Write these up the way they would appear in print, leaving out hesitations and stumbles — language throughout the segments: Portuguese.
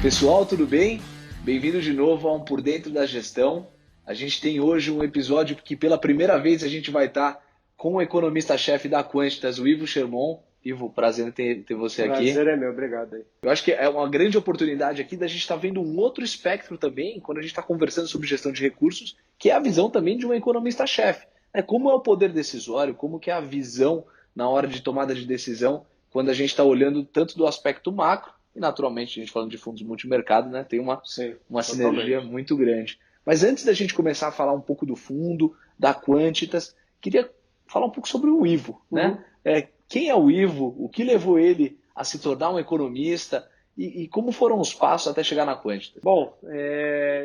Pessoal, tudo bem? Bem-vindo de novo a um Por Dentro da Gestão. A gente tem hoje um episódio que pela primeira vez a gente vai estar com o economista-chefe da Quantitas, o Ivo Sherman. Ivo, prazer em ter você aqui. Prazer é meu, obrigado aí. Eu acho que é uma grande oportunidade aqui da gente estar vendo um outro espectro também, quando a gente está conversando sobre gestão de recursos, que é a visão também de um economista-chefe. Como é o poder decisório, como que é a visão na hora de tomada de decisão, quando a gente está olhando tanto do aspecto macro, e naturalmente a gente falando de fundos multimercado, né, tem Sim, uma sinergia totalmente. muito grande. Mas antes da gente começar a falar um pouco do fundo, da Quantitas, queria falar um pouco sobre o Ivo, né? Uhum. Quem é o Ivo? O que levou ele a se tornar um economista? E como foram os passos até chegar na Quantitas? Bom,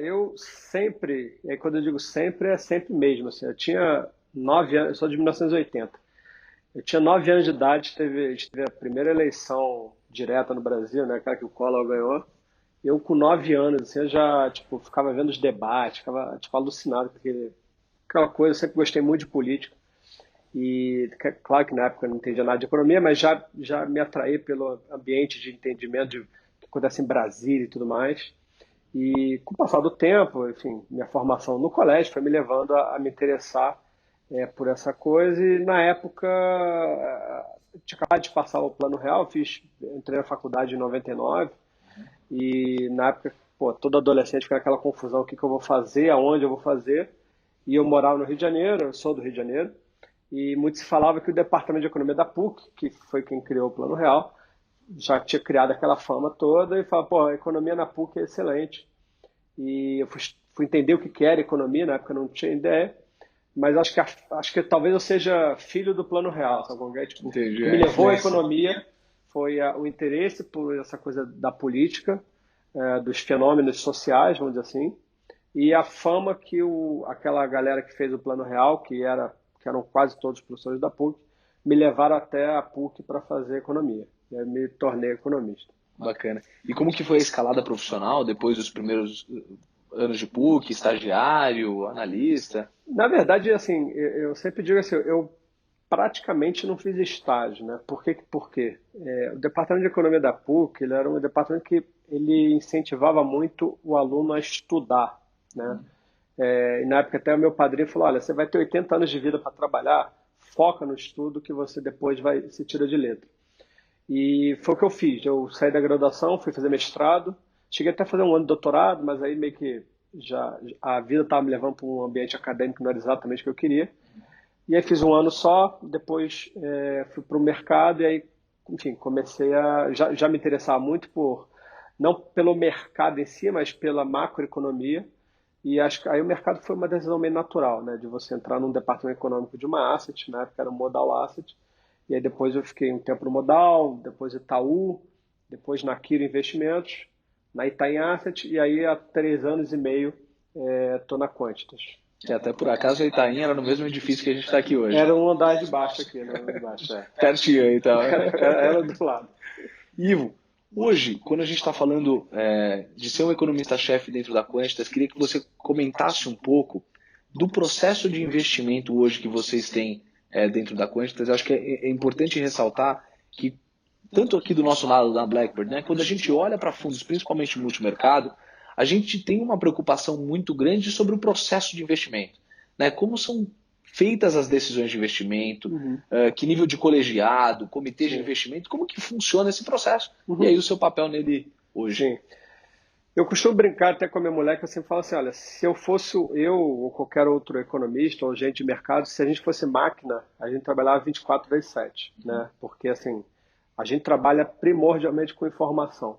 eu sempre, e aí quando eu digo sempre, é sempre mesmo. Assim, eu tinha 9 anos, eu sou de 1980. Eu tinha 9 anos de idade, a gente teve a primeira eleição direta no Brasil, né, aquela que o Collor ganhou. Eu com 9 anos, assim, eu já tipo, ficava vendo os debates, ficava tipo, alucinado com aquela coisa. Eu sempre gostei muito de política. E claro que na época eu não entendia nada de economia, mas já me atraí pelo ambiente de entendimento de o que acontece em Brasília e tudo mais. E com o passar do tempo, enfim, minha formação no colégio foi me levando a me interessar por essa coisa. E na época, eu tinha acabado de passar o Plano Real, entrei na faculdade em 99. E na época, pô, todo adolescente fica aquela confusão, o que eu vou fazer, aonde eu vou fazer. E eu morava no Rio de Janeiro, eu sou do Rio de Janeiro, e muito se falava que o Departamento de Economia da PUC, que foi quem criou o Plano Real, já tinha criado aquela fama toda e falava, pô, a economia na PUC é excelente. E eu fui entender o que era economia, na época eu não tinha ideia, mas acho que talvez eu seja filho do Plano Real, sabe? Tipo, o Entendi, que a me levou à influência. economia foi o interesse por essa coisa da política, dos fenômenos sociais, vamos dizer assim, e a fama que aquela galera que fez o Plano Real, que eram quase todos professores da PUC, me levaram até a PUC para fazer economia. E aí me tornei economista. Bacana. E como que foi a escalada profissional depois dos primeiros anos de PUC, estagiário, analista? Na verdade, assim, eu sempre digo assim, eu praticamente não fiz estágio, né? Por quê? O departamento de economia da PUC, ele era um departamento que ele incentivava muito o aluno a estudar, né? E na época até o meu padrinho falou, olha, você vai ter 80 anos de vida para trabalhar, foca no estudo que você depois se tira de letra. E foi o que eu fiz. Eu saí da graduação, fui fazer mestrado, cheguei até a fazer um ano de doutorado, mas aí meio que já a vida estava me levando para um ambiente acadêmico que não era exatamente o que eu queria. E aí fiz um ano só, depois fui para o mercado e aí, enfim, comecei a já me interessar muito não pelo mercado em si, mas pela macroeconomia. E acho que aí o mercado foi uma decisão meio natural, né, de você entrar num departamento econômico de uma asset, na época era um Modal Asset, e aí depois eu fiquei um tempo no Modal, depois Itaú, depois na Quiro Investimentos, na Itaim Asset, e aí há 3 anos e meio estou na Quantitas. E até por acaso a Itaim era no mesmo edifício que a gente está aqui hoje. Era um andar de baixo aqui, né? Um andar de baixo, é. Pertinho aí, então. Era do lado. Ivo, hoje, quando a gente está falando de ser um economista-chefe dentro da Quantitas, queria que você comentasse um pouco do processo de investimento hoje que vocês têm dentro da Quantitas. Eu acho que é importante ressaltar que, tanto aqui do nosso lado da Blackbird, né, quando a gente olha para fundos, principalmente multimercado, a gente tem uma preocupação muito grande sobre o processo de investimento. Né? Como são feitas as decisões de investimento, Uhum. Que nível de colegiado, comitê de Sim. investimento, como que funciona esse processo. Uhum. E aí o seu papel nele hoje. Sim. Eu costumo brincar até com a minha mulher que eu sempre falo assim, olha, se eu fosse eu ou qualquer outro economista ou gente de mercado, se a gente fosse máquina, a gente trabalhava 24/7, né? Porque assim, a gente trabalha primordialmente com informação,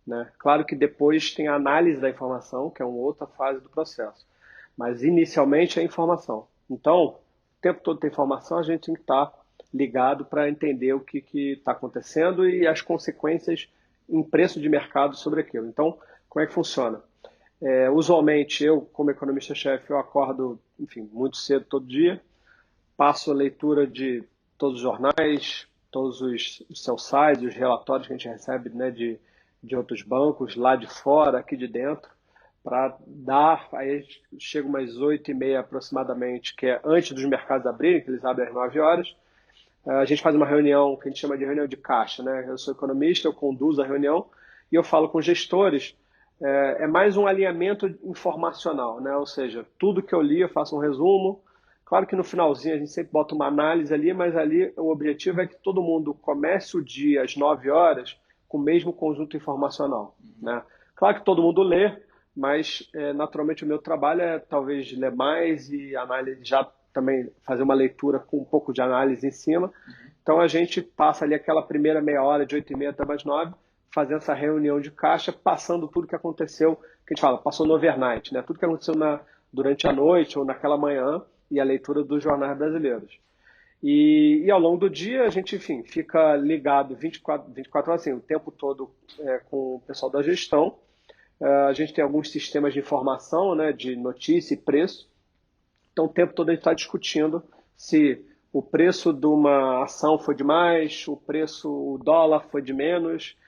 né? Claro que depois tem a análise da informação, que é uma outra fase do processo, mas inicialmente é informação. Então, o tempo todo tem informação, a gente tem que estar ligado para entender o que está acontecendo e as consequências em preço de mercado sobre aquilo. Então, como é que funciona? Usualmente, eu, como economista-chefe, eu acordo, enfim, muito cedo todo dia, passo a leitura de todos os jornais, todos os seus sites, os relatórios que a gente recebe, né, de outros bancos, lá de fora, aqui de dentro, para dar, aí chega umas 8h30 aproximadamente, que é antes dos mercados abrirem, que eles abrem às 9 horas, a gente faz uma reunião que a gente chama de reunião de caixa, né? Eu sou economista, eu conduzo a reunião e eu falo com gestores, é mais um alinhamento informacional, né? Ou seja, tudo que eu li eu faço um resumo. Claro que no finalzinho a gente sempre bota uma análise ali, mas ali o objetivo é que todo mundo comece o dia às 9 horas com o mesmo conjunto informacional, né? Claro que todo mundo lê, mas naturalmente o meu trabalho é talvez ler mais e análise, já também fazer uma leitura com um pouco de análise em cima. Então a gente passa ali aquela primeira meia hora, de 8h30 até mais 9, fazendo essa reunião de caixa, passando tudo que aconteceu, que a gente fala, passou no overnight, né? Tudo que aconteceu durante a noite ou naquela manhã, e a leitura dos jornais brasileiros. E ao longo do dia a gente, enfim, fica ligado 24 horas, assim, o tempo todo com o pessoal da gestão. A gente tem alguns sistemas de informação, né, de notícia e preço. Então o tempo todo a gente está discutindo se o preço de uma ação foi de mais, o dólar foi de menos,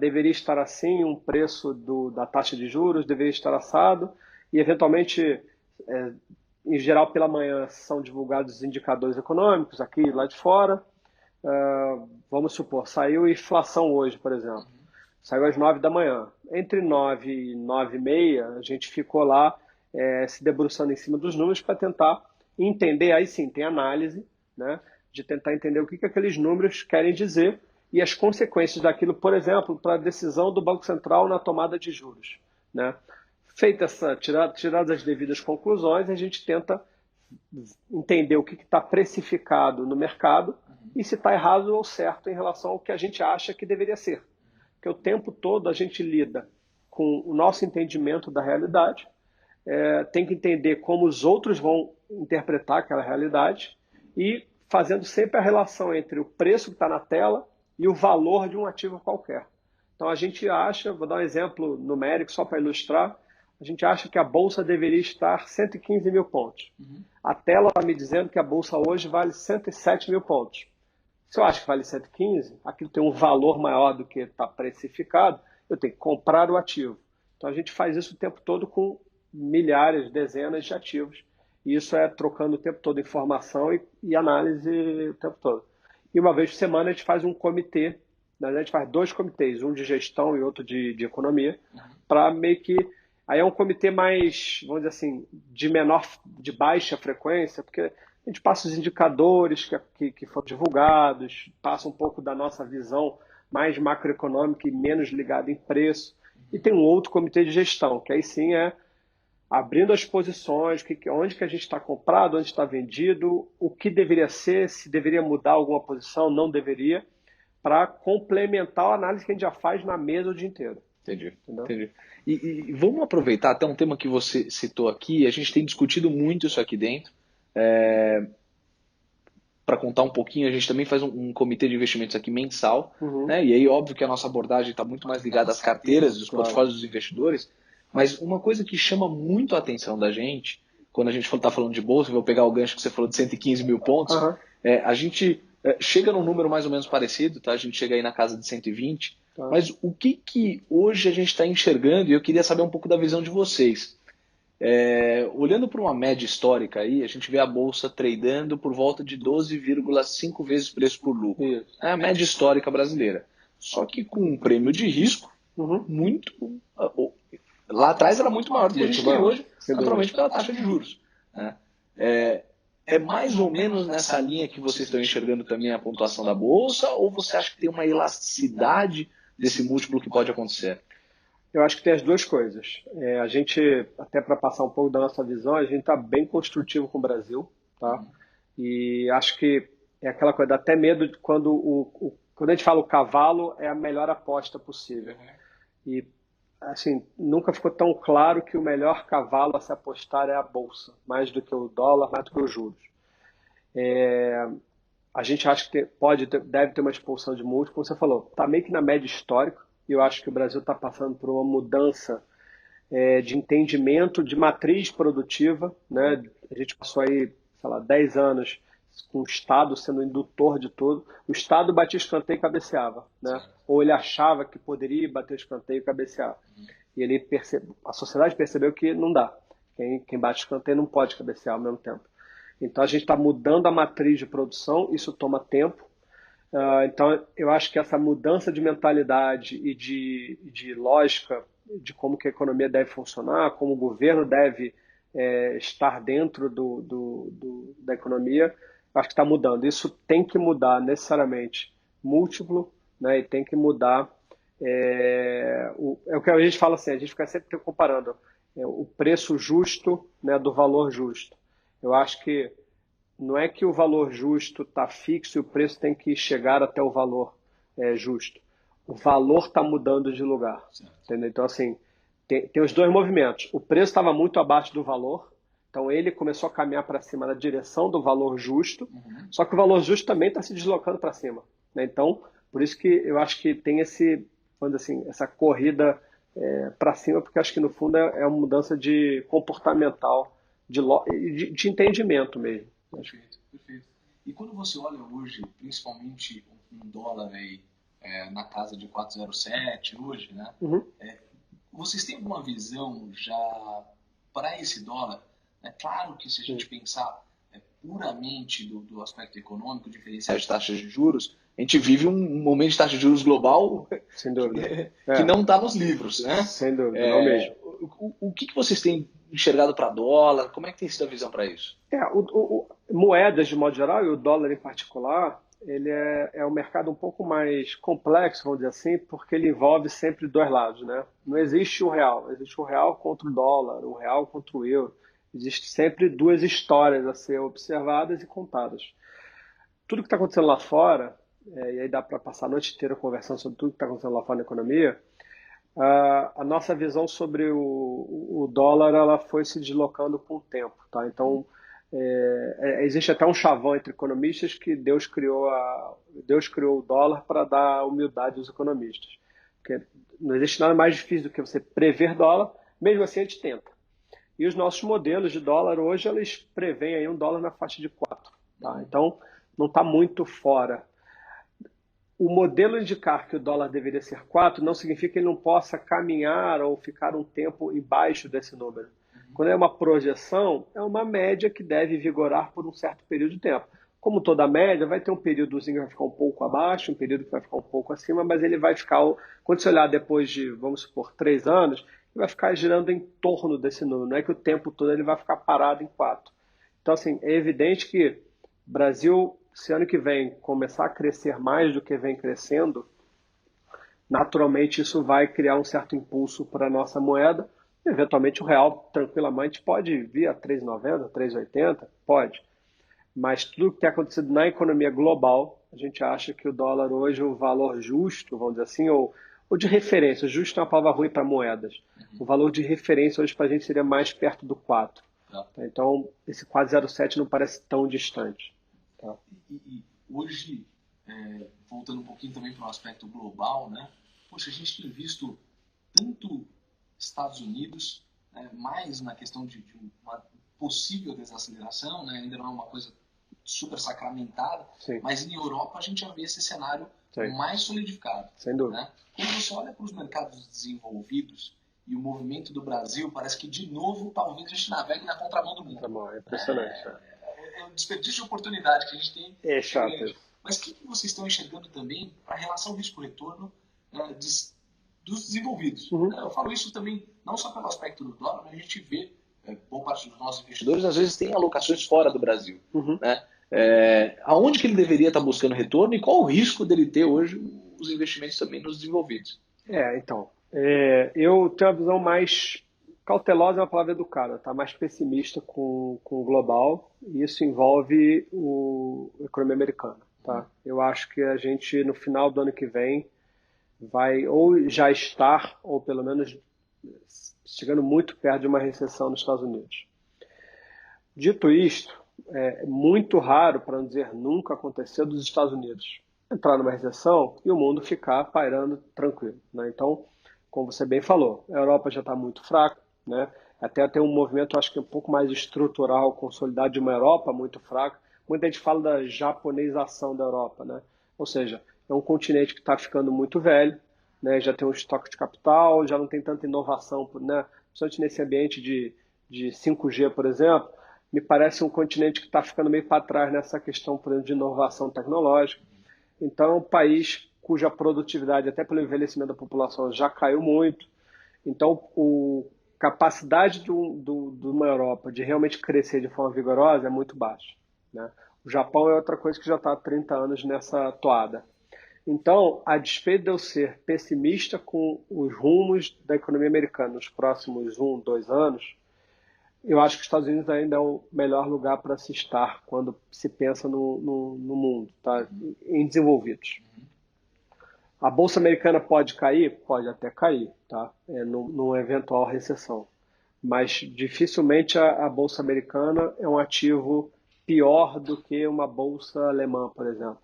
deveria estar assim, um preço da taxa de juros deveria estar assado, e eventualmente, em geral pela manhã, são divulgados os indicadores econômicos aqui e lá de fora. Vamos supor, saiu a inflação hoje, por exemplo. Saiu às 9 da manhã. Entre 9 e 9h30, a gente ficou lá se debruçando em cima dos números para tentar entender, aí sim, tem análise, né, de tentar entender o que aqueles números querem dizer e as consequências daquilo, por exemplo, para a decisão do Banco Central na tomada de juros, né? Feita tiradas as devidas conclusões, a gente tenta entender o que está precificado no mercado e se está errado ou certo em relação ao que a gente acha que deveria ser. Porque o tempo todo a gente lida com o nosso entendimento da realidade, tem que entender como os outros vão interpretar aquela realidade e fazendo sempre a relação entre o preço que está na tela e o valor de um ativo qualquer. Então a gente acha, vou dar um exemplo numérico só para ilustrar, a gente acha que a Bolsa deveria estar 115 mil pontos. A tela está me dizendo que a Bolsa hoje vale 107 mil pontos. Se eu acho que vale 115, aquilo tem um valor maior do que está precificado, eu tenho que comprar o ativo. Então a gente faz isso o tempo todo com milhares, dezenas de ativos. E isso é trocando o tempo todo informação e análise o tempo todo. E uma vez por semana a gente faz um comitê, na verdade a gente faz 2 comitês, um de gestão e outro de economia, para meio que... Aí é um comitê mais, vamos dizer assim, de baixa frequência, porque a gente passa os indicadores que foram divulgados, passa um pouco da nossa visão mais macroeconômica e menos ligada em preço. E tem um outro comitê de gestão, que aí sim é abrindo as posições, onde que a gente está comprado, onde está vendido, o que deveria ser, se deveria mudar alguma posição, não deveria, para complementar a análise que a gente já faz na mesa o dia inteiro. Entendi. E vamos aproveitar até um tema que você citou aqui, a gente tem discutido muito isso aqui dentro. Para contar um pouquinho, a gente também faz um comitê de investimentos aqui mensal, né? E aí óbvio que a nossa abordagem está muito mais ligada às carteiras, dos portfólios dos investidores, mas uma coisa que chama muito a atenção da gente, quando a gente está falando de bolsa, vou pegar o gancho que você falou de 115 mil pontos, a gente chega num número mais ou menos parecido, tá? A gente chega aí na casa de 120, mas o que hoje a gente está enxergando, e eu queria saber um pouco da visão de vocês. Olhando para uma média histórica aí, a gente vê a bolsa tradando por volta de 12,5 vezes preço por lucro. É a média histórica brasileira. Só que com um prêmio de risco muito... Lá atrás era muito maior do que a gente tem hoje, naturalmente pela taxa de juros, né? É mais ou menos nessa linha que vocês estão enxergando também a pontuação da bolsa, ou você acha que tem uma elasticidade desse múltiplo que pode acontecer? Eu acho que tem as duas coisas. A gente, até para passar um pouco da nossa visão, a gente está bem construtivo com o Brasil, tá? E acho que é aquela coisa, dá até medo de quando a gente fala o cavalo, é a melhor aposta possível. E, assim, nunca ficou tão claro que o melhor cavalo a se apostar é a bolsa, mais do que o dólar, mais do que os juros. A gente acha que deve ter uma expulsão de múltiplo, como você falou, está meio que na média histórica, e eu acho que o Brasil está passando por uma mudança de entendimento de matriz produtiva, né? A gente passou aí, sei lá, 10 anos com o Estado sendo indutor de tudo. O Estado batia escanteio e cabeceava, né? Ou ele achava que poderia bater escanteio e cabecear. E a sociedade percebeu que não dá. Quem bate escanteio não pode cabecear ao mesmo tempo. Então a gente está mudando a matriz de produção, isso toma tempo. Então, eu acho que essa mudança de mentalidade e de lógica de como que a economia deve funcionar, como o governo deve estar dentro da economia, acho que está mudando. Isso tem que mudar necessariamente múltiplo, né, e tem que mudar. É o que a gente fala assim, a gente fica sempre comparando o preço justo, né, do valor justo. Eu acho que não é que o valor justo está fixo e o preço tem que chegar até o valor justo. O valor está mudando de lugar. Entendeu? Então, assim, tem os dois movimentos. O preço estava muito abaixo do valor, então ele começou a caminhar para cima na direção do valor justo, só que o valor justo também está se deslocando para cima. Né? Então, por isso que eu acho que tem assim, essa corrida para cima, porque acho que no fundo é uma mudança de comportamental, de entendimento mesmo. Perfeito, perfeito. E quando você olha hoje, principalmente um dólar aí na casa de 4,07 hoje, né? Uhum. Vocês têm alguma visão já para esse dólar? É claro que se a gente pensar puramente do aspecto econômico, diferencial de taxas de juros, a gente vive um momento de taxa de juros global Sem dúvida. que não está nos livros, né? Sem dúvida, não mesmo. O que vocês têm enxergado para dólar? Como é que tem sido a visão para isso? Moedas de modo geral, e o dólar em particular, ele é um mercado um pouco mais complexo, vamos dizer assim, porque ele envolve sempre dois lados, né? Não existe o real, existe o real contra o dólar, o real contra o euro. Existe sempre duas histórias a ser observadas e contadas. Tudo que está acontecendo lá fora, e aí dá para passar a noite inteira conversando sobre tudo que está acontecendo lá fora na economia, a nossa visão sobre o dólar ela foi se deslocando com o tempo. Tá? Então, existe até um chavão entre economistas que Deus criou o dólar para dar humildade aos economistas. Porque não existe nada mais difícil do que você prever dólar, mesmo assim a gente tenta. E os nossos modelos de dólar hoje, eles preveem aí um dólar na faixa de 4. Tá? Então, não está muito fora. O modelo indicar que o dólar deveria ser 4 não significa que ele não possa caminhar ou ficar um tempo embaixo desse número. Quando é uma projeção, é uma média que deve vigorar por um certo período de tempo. Como toda média, vai ter um períodozinho que vai ficar um pouco abaixo, um período que vai ficar um pouco acima, mas ele vai ficar, quando você olhar depois de, vamos supor, 3 anos, ele vai ficar girando em torno desse número. Não é que o tempo todo ele vai ficar parado em 4. Então, assim, é evidente que o Brasil, se ano que vem começar a crescer mais do que vem crescendo, naturalmente isso vai criar um certo impulso para a nossa moeda. Eventualmente o real tranquilamente pode vir a 3,90, 3,80, pode. Mas tudo que tem acontecido na economia global, a gente acha que o dólar hoje, o valor justo, vamos dizer assim, ou de referência, justo é uma palavra ruim para moedas. O valor de referência hoje para a gente seria mais perto do 4. Tá? Então, esse 4,07 não parece tão distante. Tá? E hoje, voltando um pouquinho também para o aspecto global, né? Poxa, a gente tem visto tanto Estados Unidos, mais na questão de uma possível desaceleração, né? Ainda não é uma coisa super sacramentada, Sim. mas em Europa a gente já vê esse cenário Sim. mais solidificado. Sem dúvida. Né? Quando você olha para os mercados desenvolvidos e o movimento do Brasil, parece que de novo talvez a gente navegue na contramão do mundo. É impressionante. É um desperdício de oportunidade que a gente tem. É chato. Mas o que vocês estão enxergando também para a relação risco-retorno dos desenvolvidos? Eu falo isso também não só pelo aspecto do dólar, mas a gente vê boa parte dos nossos investidores às vezes tem alocações fora do Brasil. Né? Aonde que ele deveria estar buscando retorno e qual o risco dele ter hoje os investimentos também nos desenvolvidos? Então, eu tenho uma visão mais cautelosa, é uma palavra educada, tá? Mais pessimista com o global, e isso envolve a economia americana. Tá? Eu acho que a gente, no final do ano que vem, vai ou já estar, ou pelo menos chegando muito perto de uma recessão nos Estados Unidos. Dito isto, é muito raro, para não dizer nunca, acontecer dos Estados Unidos entrar numa recessão e o mundo ficar pairando tranquilo. Né? Então, como você bem falou, a Europa já está muito fraca, né? Até tem um movimento, acho que um pouco mais estrutural, consolidado de uma Europa muito fraca. Muita gente fala da japonização da Europa, né? Ou seja, é um continente que está ficando muito velho, né? Já tem um estoque de capital, já não tem tanta inovação, né? Principalmente nesse ambiente de 5G, por exemplo, me parece um continente que está ficando meio para trás nessa questão, por exemplo, de inovação tecnológica. Então, é um país cuja produtividade, até pelo envelhecimento da população, já caiu muito. Então, a capacidade de uma Europa de realmente crescer de forma vigorosa é muito baixa, né? O Japão é outra coisa que já está há 30 anos nessa toada. Então, a despeito de eu ser pessimista com os rumos da economia americana nos próximos 1, 2 anos, eu acho que os Estados Unidos ainda é o melhor lugar para se estar quando se pensa no mundo, tá? Em desenvolvidos. A Bolsa Americana pode cair? Pode até cair, tá? Numa eventual recessão. Mas dificilmente a Bolsa Americana é um ativo pior do que uma Bolsa Alemã, por exemplo,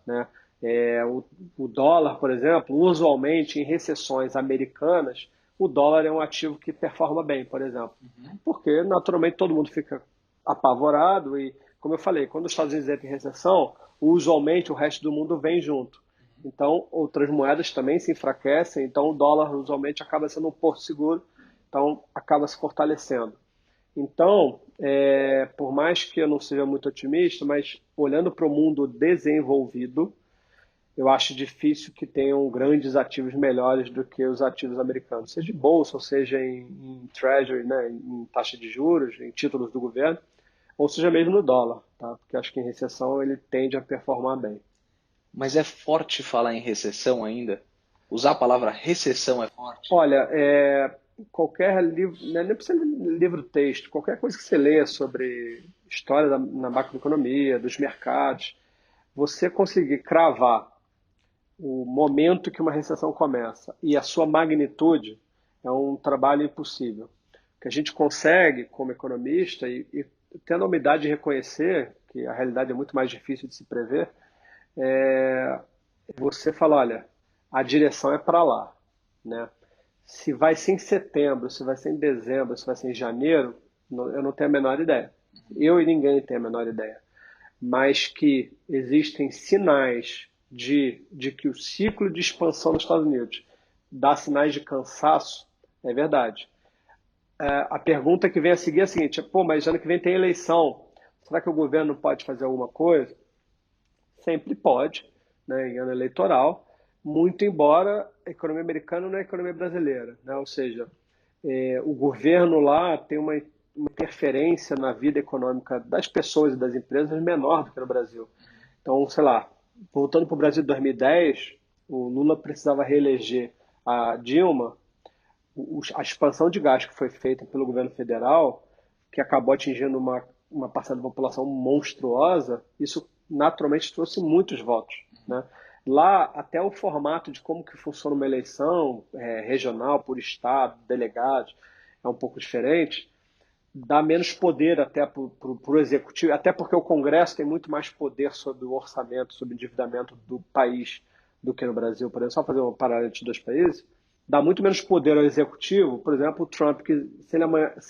né? O dólar, por exemplo, usualmente em recessões americanas, o dólar é um ativo que performa bem, por exemplo. Porque, naturalmente, todo mundo fica apavorado e, como eu falei, quando os Estados Unidos entram em recessão, usualmente o resto do mundo vem junto. Então, outras moedas também se enfraquecem, então o dólar usualmente acaba sendo um porto seguro, então acaba se fortalecendo. Então, por mais que eu não seja muito otimista, mas olhando para o mundo desenvolvido, eu acho difícil que tenham grandes ativos melhores do que os ativos americanos, seja em bolsa, ou seja em treasury, né, em taxa de juros, em títulos do governo, ou seja mesmo no dólar, tá? Porque acho que em recessão ele tende a performar bem. Mas é forte falar em recessão ainda? Usar a palavra recessão é forte? Olha, qualquer livro, né, nem precisa de livro-texto, qualquer coisa que você leia sobre história na macroeconomia, dos mercados, você conseguir cravar o momento que uma recessão começa e a sua magnitude é um trabalho impossível. O que a gente consegue como economista e tendo a humildade de reconhecer que a realidade é muito mais difícil de se prever, é você fala, olha, a direção é para lá, né? Se vai ser em setembro, se vai ser em dezembro, se vai ser em janeiro, eu não tenho a menor ideia. Eu e ninguém tem a menor ideia. Mas que existem sinais de que o ciclo de expansão nos Estados Unidos dá sinais de cansaço, é verdade. A pergunta que vem a seguir é a seguinte: pô, mas ano que vem tem eleição, será que o governo pode fazer alguma coisa? Sempre pode, né, em ano eleitoral, muito embora a economia americana não é a economia brasileira, né? Ou seja, o governo lá tem uma interferência na vida econômica das pessoas e das empresas menor do que no Brasil. Então, sei lá, voltando para o Brasil de 2010, o Lula precisava reeleger a Dilma, a expansão de gasto que foi feita pelo governo federal, que acabou atingindo uma parcela da população monstruosa, isso naturalmente trouxe muitos votos, né? Lá, até o formato de como que funciona uma eleição regional, por estado, delegados, é um pouco diferente, dá menos poder até para o executivo, até porque o Congresso tem muito mais poder sobre o orçamento, sobre o endividamento do país do que no Brasil. Por exemplo, só fazer um paralelo entre os dois países, dá muito menos poder ao executivo. Por exemplo, o Trump, que se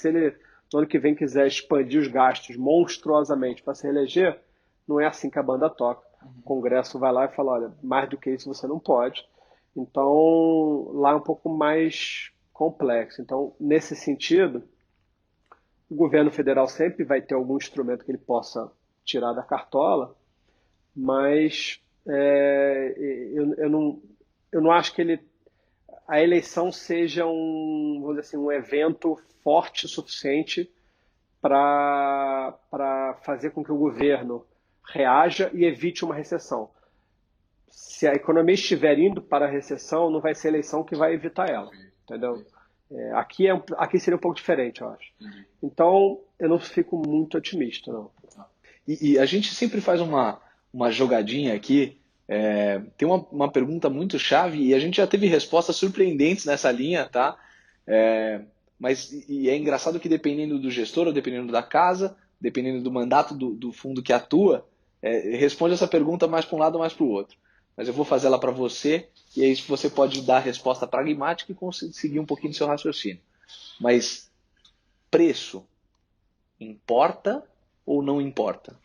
ele no ano que vem quiser expandir os gastos monstruosamente para se reeleger, não é assim que a banda toca. O Congresso vai lá e fala, olha, mais do que isso você não pode. Então, lá é um pouco mais complexo. Então, nesse sentido, o governo federal sempre vai ter algum instrumento que ele possa tirar da cartola, mas eu não acho que a eleição seja vamos dizer assim, um evento forte o suficiente para fazer com que o governo reaja e evite uma recessão. Se a economia estiver indo para a recessão, não vai ser a eleição que vai evitar ela, entendeu? Aqui seria um pouco diferente, eu acho. Então, eu não fico muito otimista, não. E a gente sempre faz uma jogadinha aqui. Tem uma pergunta muito chave e a gente já teve respostas surpreendentes nessa linha, tá? Mas é engraçado que dependendo do gestor ou dependendo da casa, dependendo do mandato do fundo que atua, responde essa pergunta mais para um lado ou mais para o outro. Mas eu vou fazer ela para você e aí você pode dar a resposta pragmática e conseguir um pouquinho do seu raciocínio. Mas preço importa ou não importa?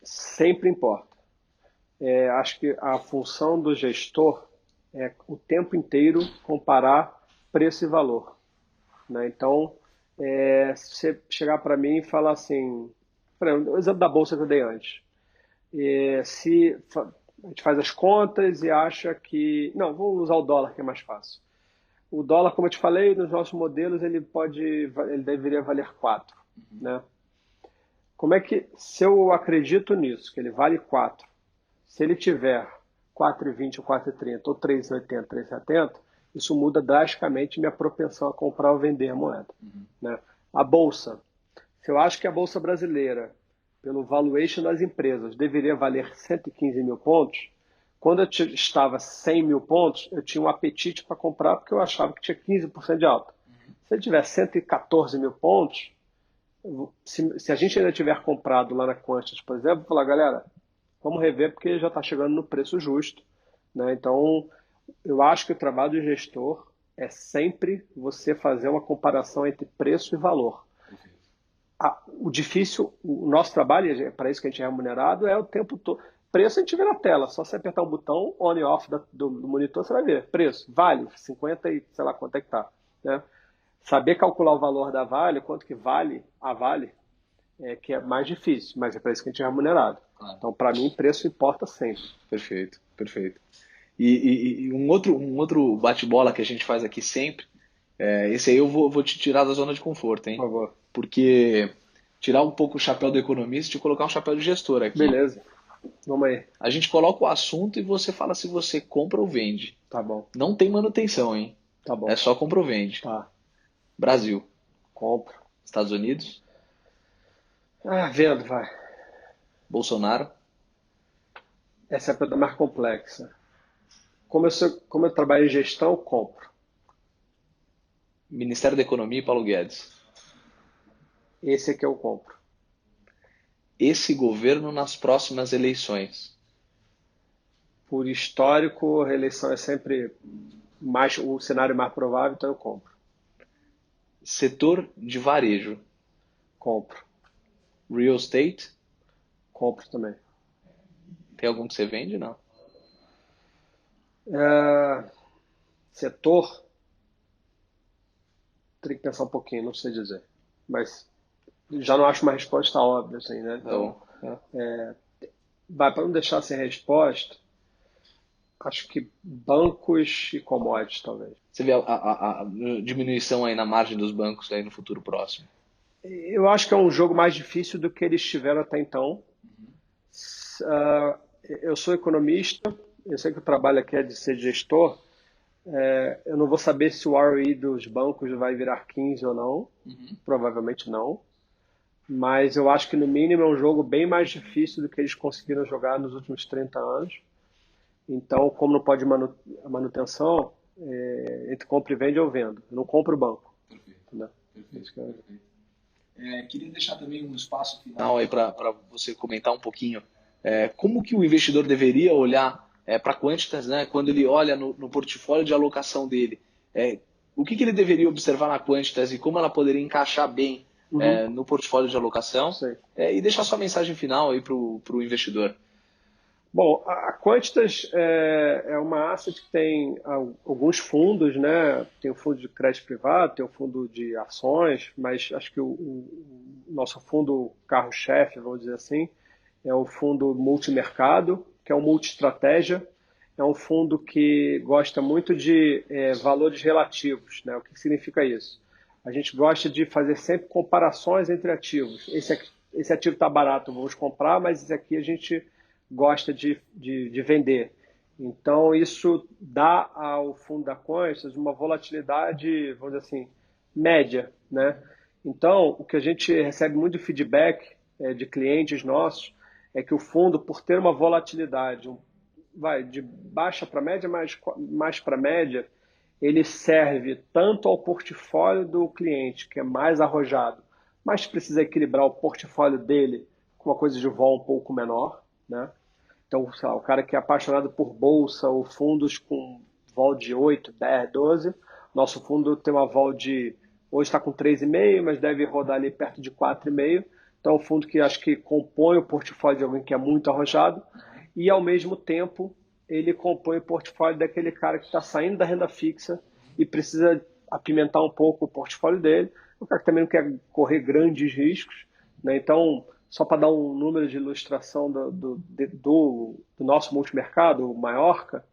Sempre importa. Acho que a função do gestor é o tempo inteiro comparar preço e valor, né? Então, se você chegar para mim e falar assim, por exemplo, o exemplo da bolsa que eu dei antes, se a gente faz as contas e acha que... Não, vamos usar o dólar, que é mais fácil. O dólar, como eu te falei, nos nossos modelos, ele deveria valer 4, né? Como é que, se eu acredito nisso, que ele vale 4, se ele tiver 4,20 ou 4,30 ou 3,80, 3,70, isso muda drasticamente minha propensão a comprar ou vender a moeda, né? A bolsa, se eu acho que a bolsa brasileira, pelo valuation das empresas, deveria valer 115 mil pontos, quando eu estava 100 mil pontos, eu tinha um apetite para comprar porque eu achava que tinha 15% de alta. Se ele tiver 114 mil pontos, se a gente ainda tiver comprado lá na Quantas, por exemplo, vou falar, galera, vamos rever porque já está chegando no preço justo, né? Então, eu acho que o trabalho do gestor é sempre você fazer uma comparação entre preço e valor. O difícil, o nosso trabalho, é para isso que a gente é remunerado, é o tempo todo. Preço a gente vê na tela, só você apertar um botão on e off do monitor, você vai ver. Preço, Vale, 50 e sei lá quanto é que tá, né? Saber calcular o valor da Vale, quanto que vale a Vale, que é mais difícil, mas é para isso que a gente é remunerado. Claro. Então, para mim, preço importa sempre. Perfeito, perfeito. E um outro bate-bola que a gente faz aqui sempre, esse aí eu vou te tirar da zona de conforto, hein? Por favor. Porque tirar um pouco o chapéu do economista e colocar um chapéu de gestor aqui. Beleza. Vamos aí. A gente coloca o assunto e você fala se você compra ou vende. Tá bom. Não tem manutenção, hein? Tá bom. É só compra ou vende. Tá. Brasil. Compro. Estados Unidos. Vendo, vai. Bolsonaro. Essa é a pergunta mais complexa. Como eu trabalho em gestão, compro. Ministério da Economia e Paulo Guedes. Esse é que eu compro. Esse governo nas próximas eleições. Por histórico, a reeleição é sempre o cenário mais provável, então eu compro. Setor de varejo. Compro. Real estate. Compro também. Tem algum que você vende, não? Setor, teria que pensar um pouquinho, não sei dizer. Mas já não acho uma resposta óbvia, assim, né? Então, para não deixar sem resposta, acho que bancos e commodities, talvez. Você vê a diminuição aí na margem dos bancos aí no futuro próximo? Eu acho que é um jogo mais difícil do que eles tiveram até então. Eu sou economista, eu sei que o trabalho aqui é de ser gestor. Eu não vou saber se o ROE dos bancos vai virar 15 ou não. Provavelmente não. Mas eu acho que, no mínimo, é um jogo bem mais difícil do que eles conseguiram jogar nos últimos 30 anos. Então, como não pode manutenção, entre compra e vende, eu vendo. Eu não compro o banco. Perfeito. Né? Queria deixar também um espaço final aí para você comentar um pouquinho como que o investidor deveria olhar para a Quantitas, né, quando ele olha no portfólio de alocação dele. O que ele deveria observar na Quantitas e como ela poderia encaixar bem no portfólio de alocação, e deixar sua mensagem final aí para o investidor. Bom, a Quantitas é uma asset que tem alguns fundos, né? Tem o fundo de crédito privado, tem o fundo de ações, mas acho que o nosso fundo carro-chefe, vamos dizer assim, é o fundo multimercado, que é um multi-estratégia. É um fundo que gosta muito de valores relativos, né? O que significa isso? A gente gosta de fazer sempre comparações entre ativos. Esse ativo está barato, vamos comprar, mas esse aqui a gente gosta de vender. Então, isso dá ao fundo da Quantitas uma volatilidade, vamos dizer assim, média, né? Então, o que a gente recebe muito feedback de clientes nossos é que o fundo, por ter uma volatilidade de baixa para média, mais para média, ele serve tanto ao portfólio do cliente, que é mais arrojado, mas precisa equilibrar o portfólio dele com uma coisa de vol um pouco menor, né? Então, sei lá, o cara que é apaixonado por bolsa ou fundos com vol de 8, 10, 12, nosso fundo tem uma vol de, hoje está com 3,5, mas deve rodar ali perto de 4,5. Então, é um fundo que acho que compõe o portfólio de alguém que é muito arrojado e, ao mesmo tempo, ele compõe o portfólio daquele cara que está saindo da renda fixa e precisa apimentar um pouco o portfólio dele. O cara que também não quer correr grandes riscos, né? Então, só para dar um número de ilustração do nosso multimercado, o Maiorca,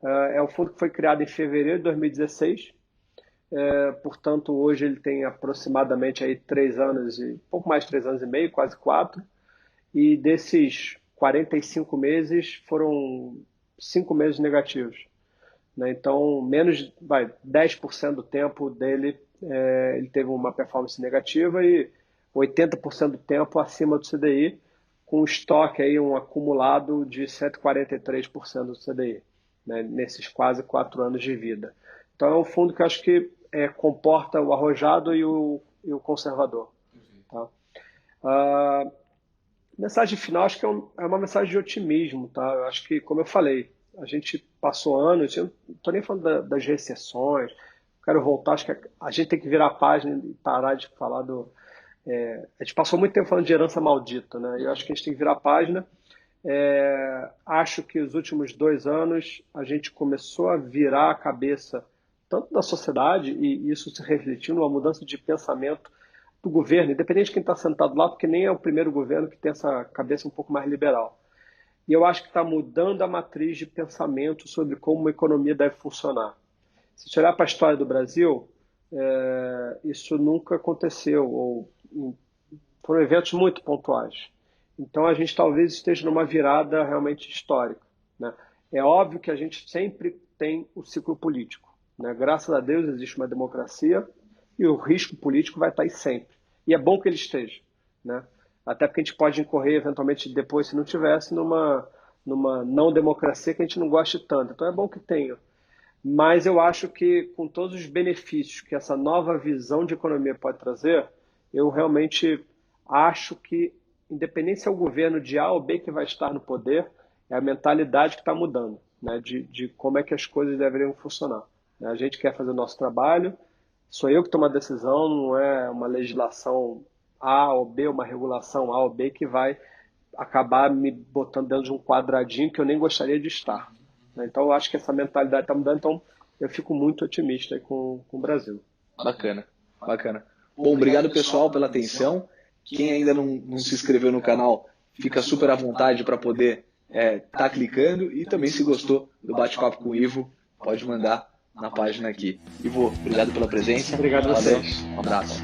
é um fundo que foi criado em fevereiro de 2016. Portanto, hoje ele tem aproximadamente aí 3 anos, pouco mais de 3 anos e meio, quase 4. E desses 45 meses, foram 5 meses negativos. Né? Então, 10% do tempo dele, ele teve uma performance negativa e 80% do tempo acima do CDI, com estoque aí, um acumulado de 143% do CDI, né? Nesses quase 4 anos de vida. Então, é um fundo que eu acho que comporta o arrojado e o conservador. Tá? Mensagem final, acho que é uma mensagem de otimismo. Tá? Eu acho que, como eu falei, a gente passou anos, eu não estou nem falando das recessões, quero voltar, acho que a gente tem que virar a página e parar de falar a gente passou muito tempo falando de herança maldita, né? Eu acho que a gente tem que virar a página. Acho que os últimos 2 anos a gente começou a virar a cabeça tanto da sociedade, e isso se refletiu numa mudança de pensamento do governo, independente de quem está sentado lá, porque nem é o primeiro governo que tem essa cabeça um pouco mais liberal. E eu acho que está mudando a matriz de pensamento sobre como uma economia deve funcionar. Se você olhar para a história do Brasil, isso nunca aconteceu, ou foram eventos muito pontuais. Então a gente talvez esteja numa virada realmente histórica. Né? É óbvio que a gente sempre tem o ciclo político. Né? Graças a Deus existe uma democracia e o risco político vai estar aí sempre. E é bom que ele esteja. Né? Até porque a gente pode incorrer eventualmente depois, se não tivesse, numa não democracia que a gente não goste tanto. Então é bom que tenha. Mas eu acho que com todos os benefícios que essa nova visão de economia pode trazer, eu realmente acho que, independente se é o governo de A ou B que vai estar no poder, é a mentalidade que está mudando, né? De como é que as coisas deveriam funcionar. A gente quer fazer o nosso trabalho, sou eu que tomo a decisão, não é uma legislação A ou B, uma regulação A ou B que vai acabar me botando dentro de um quadradinho que eu nem gostaria de estar. Então eu acho que essa mentalidade está mudando, então eu fico muito otimista aí com o Brasil. Bacana, bacana. Bom, obrigado pessoal pela atenção. Quem ainda não se inscreveu no canal, fica super à vontade para poder tá clicando, e também se gostou do bate-papo com o Ivo, pode mandar na página aqui. Ivo, obrigado pela presença. Obrigado a vocês. Um abraço.